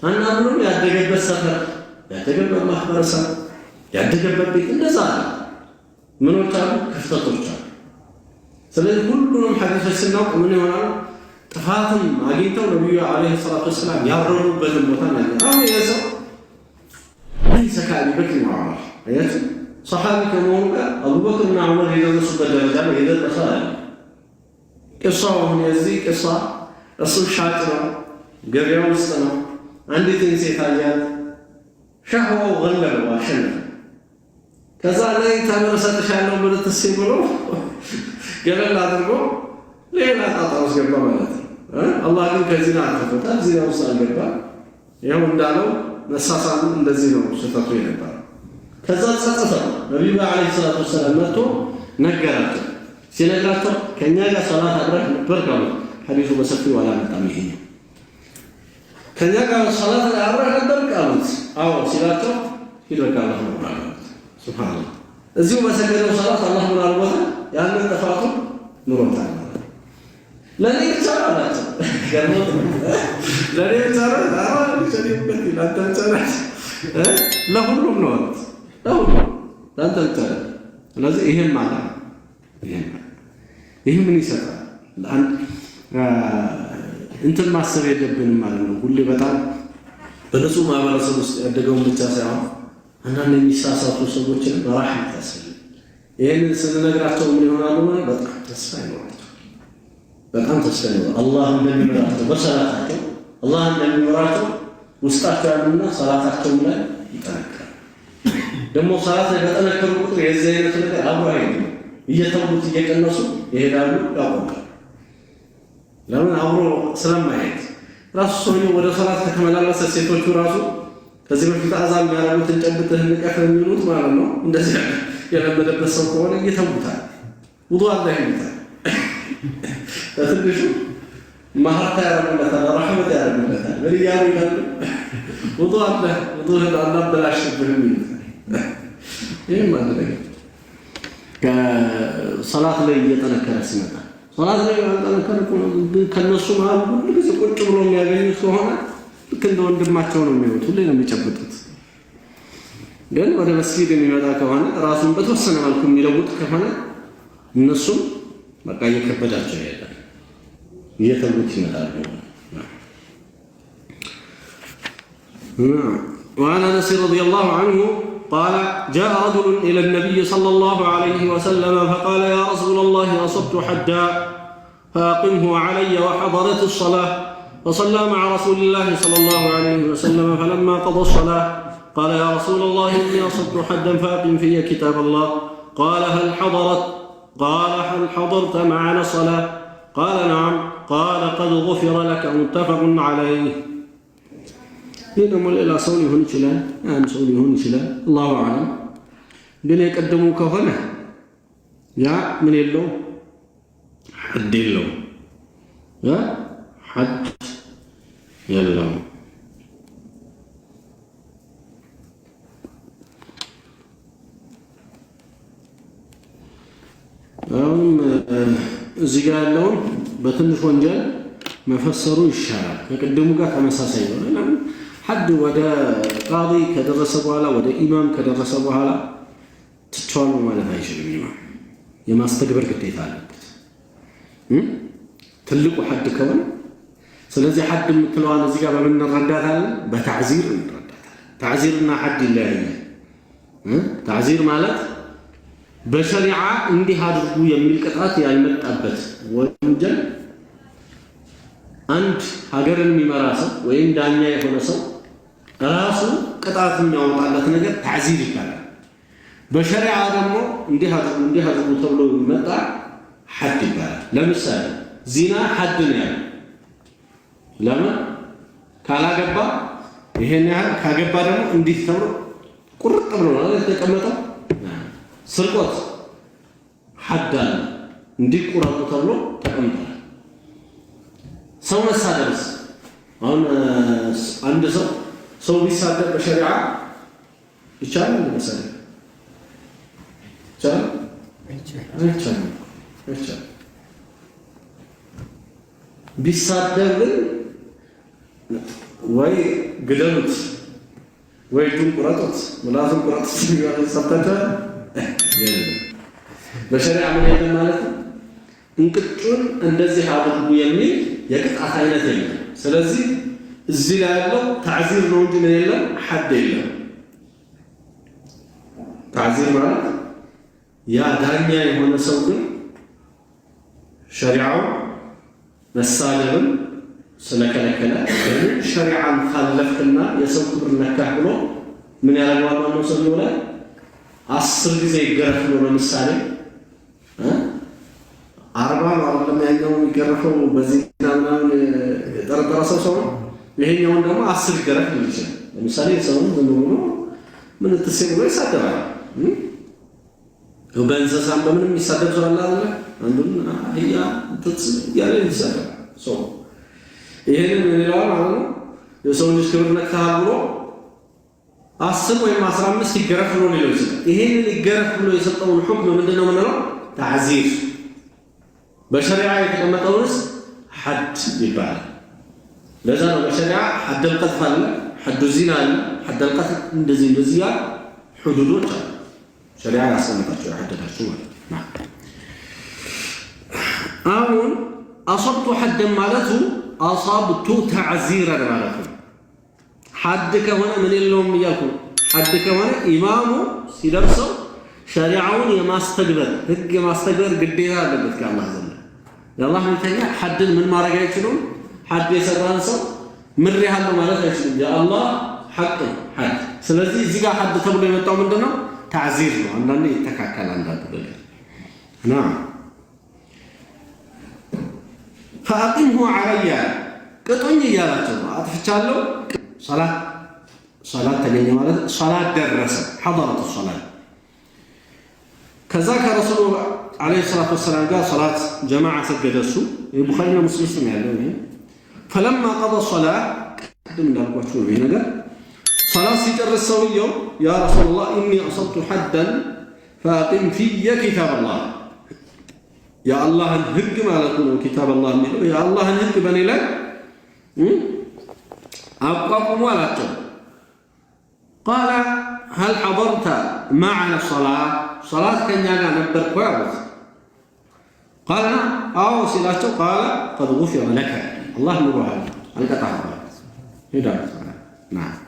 አንዳንዱም ያደገበት ሰፈር ያደገበት ማህበረሰብ ያደገበት ቤት እንደዛ ምኖች አሉ ክፍተቶች አሉ። ስለዚህ ሁሉንም ሐዲሶች ስናውቅ ምን ይሆናል? ጥፋትም አግኝተው ነብዩ አለይሂ ሰላቱ ወሰላም ያረሩበትን ቦታ ነው። አሁን የሰው ليس كأبي بكر وعمر አያት ሰሃቢ ከመሆኑ ጋር አቡበክርና ዑመር የደረሱበት ደረጃ ነው የደረሰው። ቅሳው አሁን የዚህ ቅሳ እሱ ሻጭ ነው፣ ገበያ ውስጥ ነው። አንዲትን ሴት አያት፣ ሻህዋው ገለበው አሸነፈ። ከዛ ላይ ተመረሰጥሻለሁ ብለትስ ብሎ ገለል አድርጎ ሌላ ጣጣ ውስጥ ገባ ማለት ነው። አላህ ግን ከዚህና አጥፍቶታል። ዚና ውስጥ አልገባ። ይኸው እንዳለው መሳሳም እንደዚህ ነው ስህተቱ የነበረው። ከዛ ጸጸተው ነብዩ አለይሂ ሰላቱ ወሰላም መጥቶ ነገራቸው። ሲነግራቸው ከኛ ጋር ሶላት አድረግ ነበር ካሉ ሐዲሱ በሰፊው አላመጣም። ይሄ ከኛ ጋር ሶላት አድረግ ነበር ካሉት አዎ ሲላቸው ይደረጋል ነው ማለት ሱብሃንአላህ። እዚሁ በሰገደው ሶላት አላህ ምን አልወጣ ያንን ተፋቱ ኑሮታል ለኔ ብቻ አላቸው። ገርሞት ለኔ ብቻ አራው ሸሪበት ይላታቻላች ለሁሉም ነው ለሁሉም ላንተ ብቻ። ስለዚህ ይሄን ማለት ይሄ ምን ይሰጣል? አንድ እንትን ማሰብ የለብንም ማለት ነው። ሁሌ በጣም በነሱ ማህበረሰብ ውስጥ ያደገውን ብቻ ሳይሆን አንዳንድ የሚሳሳቱ ሰዎችን መራህም ታስብ። ይሄንን ስንነግራቸው ምን ይሆናሉ ማለት በጣም ተስፋ ይኖራቸው፣ በጣም ተስፋ ይኖራቸው። አላህ እንደሚመራቸው በሰላታቸው አላህ እንደሚመራቸው ውስጣቸው ያሉና ሰላታቸው ላይ ይጠነክራል። ደግሞ ሰላት ላይ በጠነከሩ ቁጥር የዚህ አይነት ነገር አብሮ አይደለም እየተውት እየቀነሱ ይሄዳሉ ያቆማሉ። ለምን አብሮ ስለማይሄድ ራሱ ሰውየው ወደ ሰላት ከተመላለሰ ሴቶቹ ራሱ ከዚህ በፊት አዛም የሚያደርጉትን ጨብጠህ ንቀፍ የሚሉት ማለት ነው። እንደዚህ የለመደበት ሰው ከሆነ እየተውታል። ውዱእ አላህ ይመታል። ለትንሹ ማህርታ ያደርጉለታል፣ ረሕመት ያደርጉለታል። ምን እያሉ ይላሉ? ውዱእ አላህ ውዱእህን አናበላሽብህም ይሉታል። ይህም አንድ ነገር ከሰላት ላይ እየጠነከረ ሲመጣ ሰላት ላይ ያልጠነከረ ከነሱ ማለት ሁሉ ጊዜ ቁጭ ብሎ የሚያገኙት ከሆነ ልክ እንደ ወንድማቸው ነው የሚሆኑት። ሁሌ ነው የሚጨብጡት። ግን ወደ መስጊድ የሚመጣ ከሆነ ራሱን በተወሰነ መልኩ የሚለውጥ ከሆነ እነሱም በቃ እየከበዳቸው ይሄዳል፣ እየተውት ይመጣሉ። وعن أنس رضي الله عنه قال جاء رجل إلى النبي صلى الله عليه وسلم فقال يا رسول الله أصبت حدا فأقمه علي وحضرت الصلاة فصلى مع رسول الله صلى الله عليه وسلم فلما قضى الصلاة قال يا رسول الله إني أصبت حدا فأقم في كتاب الله قال هل حضرت معنا الصلاة قال نعم قال قد غفر لك متفق عليه. ይህ ደግሞ ሌላ ሰው ሊሆን ይችላል፣ አንድ ሰው ሊሆን ይችላል፣ አላሁ አዕለም። ግን የቀደሙ ከሆነ ያ ምን የለው ሐድ የለው ሐድ የለው። አሁን እዚህ ጋር ያለውን በትንሽ ወንጀል መፈሰሩ ይሻላል፣ ከቀደሙ ጋር ተመሳሳይ ነው። ለምን ሐድ ወደ ቃዲ ከደረሰ በኋላ ወደ ኢማም ከደረሰ በኋላ ትቻለው ማለት አይችልም። ኢማም የማስተግበር ግዴታ አለበት ትልቁ ሐድ ከሆነ። ስለዚህ ሐድ የምትለዋን እዚህ ጋር በምን እንረዳታለን? በተዕዚር እንረዳታለን። ተዕዚርና ሐድ ይለያያል። ተዕዚር ማለት በሸሪዓ እንዲህ አድርጉ የሚል ቅጣት ያልመጣበት ወንጀል አንድ ሀገርን የሚመራ ሰው ወይም ዳኛ የሆነ ሰው ራሱ ቅጣት የሚያወጣለት ነገር ተዕዚር ይባላል። በሸሪዓ ደግሞ እንዲህ አድርጉ ተብሎ ይመጣ ሐድ ይባላል። ለምሳሌ ዚና ሐድ ነው ያለው። ለምን ካላገባ ይሄን ያህል ካገባ ደግሞ እንዲህ ተብሎ ቁርጥ ብሎ ነው የተቀመጠው። ስርቆት ሐድ አለ፣ እንዲህ ቁረጡ ተብሎ ተቀምጧል። ሰው መሳደብስ አሁን አንድ ሰው ቢሳደብ በሸሪዓ ይቻላል መሰለኝ? ይቻላል አይቻልም። ቢሳደብ ወይ ግደሉት ወይ እጁን ቁረጡት ምላሱን ቁረጡት ሲባል ሰምታችኋል። በሸሪዓ ምን የለም ማለት ነው። እንቅጩን እንደዚህ አድርጉ የሚል የቅጣት አይነት የለም። ስለዚህ እዚህ ላይ ያለው ታዕዚር ነው እንጂ ምን የለም ሐድ የለም። ታዕዚር ማለት ያ ዳኛ የሆነ ሰው ግን ሸሪዓው መሳደብን ስለከለከለ ሸሪዓን ካለፍክና የሰው ክብር ነካህ ብሎ ምን ያደርገዋል ማለት ነው። ሰው ላይ 10 ጊዜ ይገረፍ ነው። ለምሳሌ 40 አይደለም ያኛው የሚገረፈው በዚህ ምናምን የጠረጠረ ሰው ነው። ይሄኛውን ደግሞ 10 ይገረፍ ይችላል። ለምሳሌ ሰው ዝም ብሎ ምን ተሰብሮ ይሳደባል። በእንስሳም በምንም ይሳደብ ሰው አለ አይደል? አንዱን አህያ ያለ ይሳደባል። ሰው ይሄንን ሌላው ማለት ነው የሰው ልጅ ክብር ነካህ ብሎ 10 ወይም 15 ይገረፍ ነው ሊለው ይችላል። ይሄንን ይገረፍ ብሎ የሰጠውን ሁክም ምንድነው የምንለው? ተዕዚር። በሸሪዓ የተቀመጠውስ ሐድ ይባላል። ለዛ ነው በሸሪዓ ሐድ القذف አለ፣ ሐድ الزنا አለ፣ ሐድ القتل እንደዚህ ያ ሁዱዶች አሉ። ሸሪዓ ያስቀመጣቸው ያሐደዳቸው ማለት ነው። አሁን አصبت حد ማለቱ አصبت تعزيرا ማለት ነው። ሐድ ከሆነ ምን የለውም እያልኩ ሐድ ከሆነ ኢማሙ ሲደርሰው ሸሪዓውን የማስተግበር ህግ የማስተግበር ግዴታ አለበት ከአላህ ዘንድ። የአላህ መልእክተኛ ሐድን ምን ማድረግ አይችሉም። ሐድ የሰራን ሰው ምር ያለው ማለት አይችልም። የአላህ ሐቅ ሐድ። ስለዚህ እዚህ ጋር ሐድ ተብሎ የመጣው ምንድነው? تعزير ነው። አንዳንዴ ይተካከል አንዳንዱ ነገር نعم فأقمه علي ቅጡኝ እያላቸው ነው። አጥፍቻለሁ صلاة ተገኘ ማለት صلاة ደረሰ حضرت الصلاة ከዛ ከረሱሉ عليه الصلاة والسلام ጋር صلاة جماعة ሰገደሱ የቡኻሪ ሙስሊም ያለው ይሄ فلما قضى الصلاة ቅድም እንዳልኳችሁ ነው ይሄ ነገር صلاة ሲጨርስ ሰውየው يا رسول الله إني أصبت حدا فأقم في كتاب الله يا الله الهج مالكم كتاب الله የሚለው يا الله الهج በኔ ላይ አቋቁሙ አላቸው። قال هل حضرت معنا الصلاة صلاة ከኛ ጋር ነበርኩ ያሉት قال አዎ ሲላቸው قال قد غفر لك الله ይሩሃል አልቀጣህ ሄዳ نعم